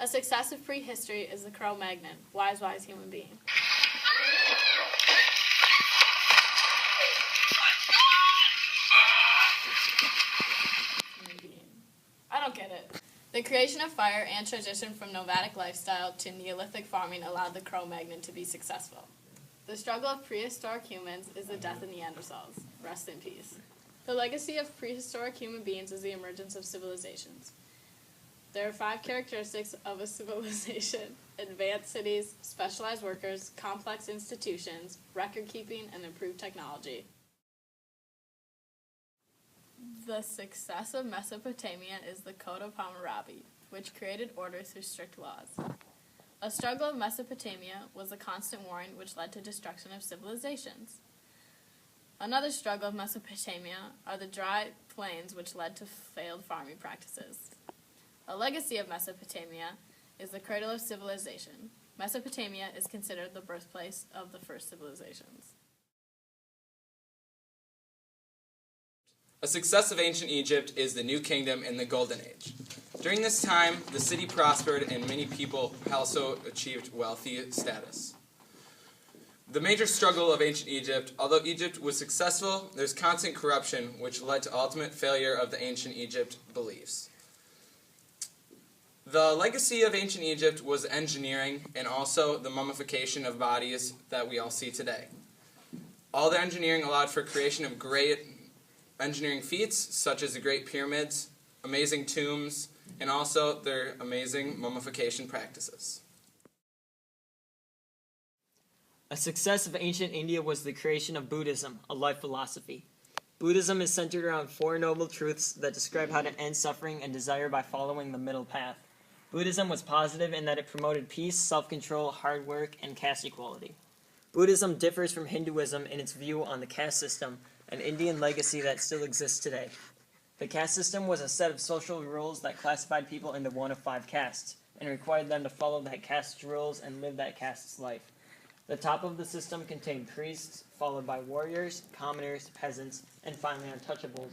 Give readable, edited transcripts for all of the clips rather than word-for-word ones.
A successive prehistory is the Cro-Magnon, wise human being. I don't get it. The creation of fire and transition from nomadic lifestyle to Neolithic farming allowed the Cro-Magnon to be successful. The struggle of prehistoric humans is the death of Neanderthals. Rest in peace. The legacy of prehistoric human beings is the emergence of civilizations. There are 5 characteristics of a civilization: advanced cities, specialized workers, complex institutions, record-keeping, and improved technology. The success of Mesopotamia is the Code of Hammurabi, which created order through strict laws. A struggle of Mesopotamia was the constant warring which led to destruction of civilizations. Another struggle of Mesopotamia are the dry plains which led to failed farming practices. A legacy of Mesopotamia is the cradle of civilization. Mesopotamia is considered the birthplace of the first civilizations. A success of ancient Egypt is the New Kingdom in the Golden Age. During this time, the city prospered and many people also achieved wealthy status. The major struggle of ancient Egypt: although Egypt was successful, there's constant corruption which led to ultimate failure of the ancient Egypt beliefs. The legacy of ancient Egypt was engineering and also the mummification of bodies that we all see today. All the engineering allowed for creation of great engineering feats, such as the Great Pyramids, amazing tombs, and also their amazing mummification practices. A success of ancient India was the creation of Buddhism, a life philosophy. Buddhism is centered around 4 noble truths that describe how to end suffering and desire by following the middle path. Buddhism was positive in that it promoted peace, self-control, hard work, and caste equality. Buddhism differs from Hinduism in its view on the caste system, an Indian legacy that still exists today. The caste system was a set of social rules that classified people into one of 5 castes, and required them to follow that caste's rules and live that caste's life. The top of the system contained priests, followed by warriors, commoners, peasants, and finally untouchables,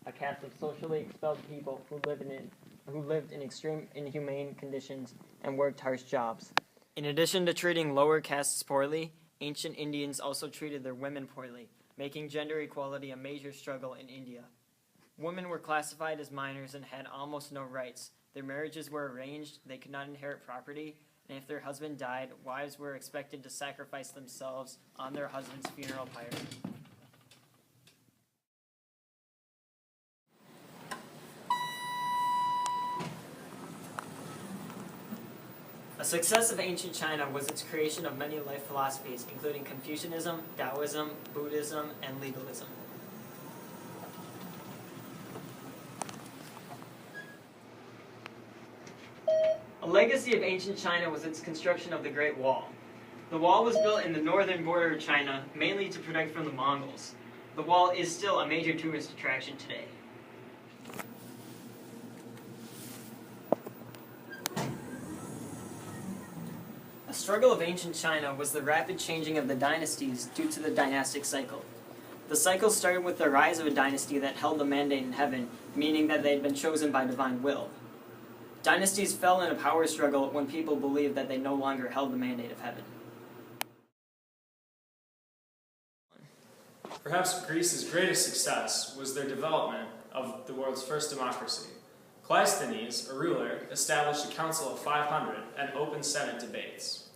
a caste of socially expelled people who lived in extreme inhumane conditions and worked harsh jobs. In addition to treating lower castes poorly, ancient Indians also treated their women poorly, making gender equality a major struggle in India. Women were classified as minors and had almost no rights. Their marriages were arranged, they could not inherit property, and if their husband died, wives were expected to sacrifice themselves on their husband's funeral pyre. A success of ancient China was its creation of many life philosophies, including Confucianism, Taoism, Buddhism, and legalism. A legacy of ancient China was its construction of the Great Wall. The wall was built in the northern border of China, mainly to protect from the Mongols. The wall is still a major tourist attraction today. A struggle of ancient China was the rapid changing of the dynasties due to the dynastic cycle. The cycle started with the rise of a dynasty that held the mandate in heaven, meaning that they had been chosen by divine will. Dynasties fell in a power struggle when people believed that they no longer held the mandate of heaven. Perhaps Greece's greatest success was their development of the world's first democracy. Cleisthenes, a ruler, established a council of 500 and open Senate debates.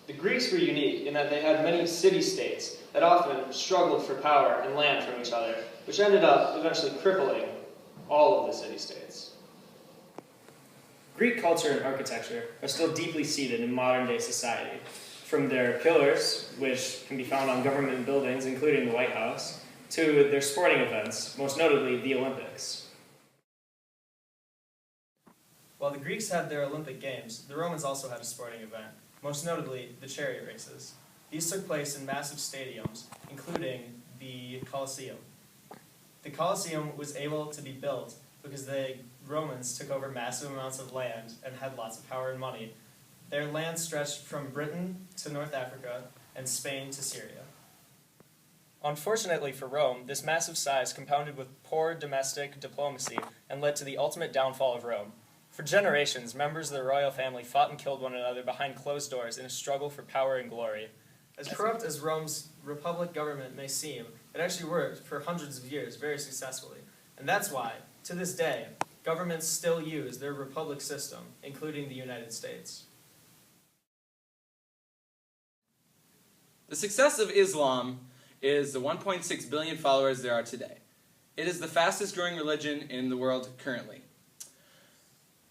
The Greeks were unique in that they had many city-states that often struggled for power and land from each other, which ended up eventually crippling all of the city-states. Greek culture and architecture are still deeply seated in modern-day society, from their pillars, which can be found on government buildings, including the White House, to their sporting events, most notably the Olympics. While the Greeks had their Olympic Games, the Romans also had a sporting event, most notably the chariot races. These took place in massive stadiums, including the Colosseum. The Colosseum was able to be built because the Romans took over massive amounts of land and had lots of power and money. Their land stretched from Britain to North Africa and Spain to Syria. Unfortunately for Rome, this massive size compounded with poor domestic diplomacy and led to the ultimate downfall of Rome. For generations, members of the royal family fought and killed one another behind closed doors in a struggle for power and glory. As corrupt as Rome's republic government may seem, it actually worked for hundreds of years very successfully. And that's why, to this day, governments still use their republic system, including the United States. The success of Islam is the 1.6 billion followers there are today. It is the fastest growing religion in the world currently.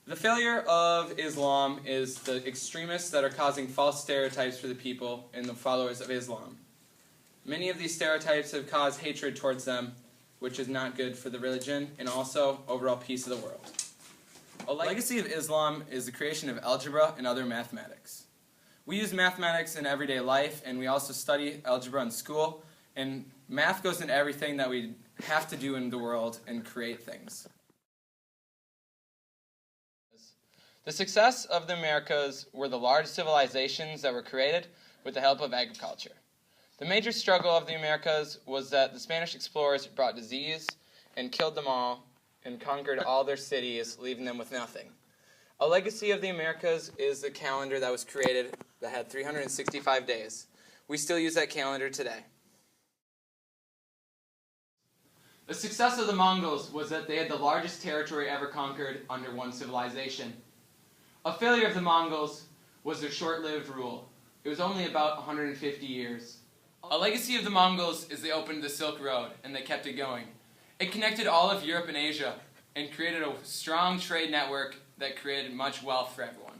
The failure of Islam is the extremists that are causing false stereotypes for the people and the followers of Islam. Many of these stereotypes have caused hatred towards them, which is not good for the religion and also overall peace of the world. A legacy of Islam is the creation of algebra and other mathematics. We use mathematics in everyday life, and we also study algebra in school, and math goes into everything that we have to do in the world and create things. The success of the Americas were the large civilizations that were created with the help of agriculture. The major struggle of the Americas was that the Spanish explorers brought disease and killed them all and conquered all their cities, leaving them with nothing. A legacy of the Americas is the calendar that was created that had 365 days. We still use that calendar today. The success of the Mongols was that they had the largest territory ever conquered under one civilization. A failure of the Mongols was their short-lived rule. It was only about 150 years. A legacy of the Mongols is they opened the Silk Road, and they kept it going. It connected all of Europe and Asia, and created a strong trade network that created much wealth for everyone.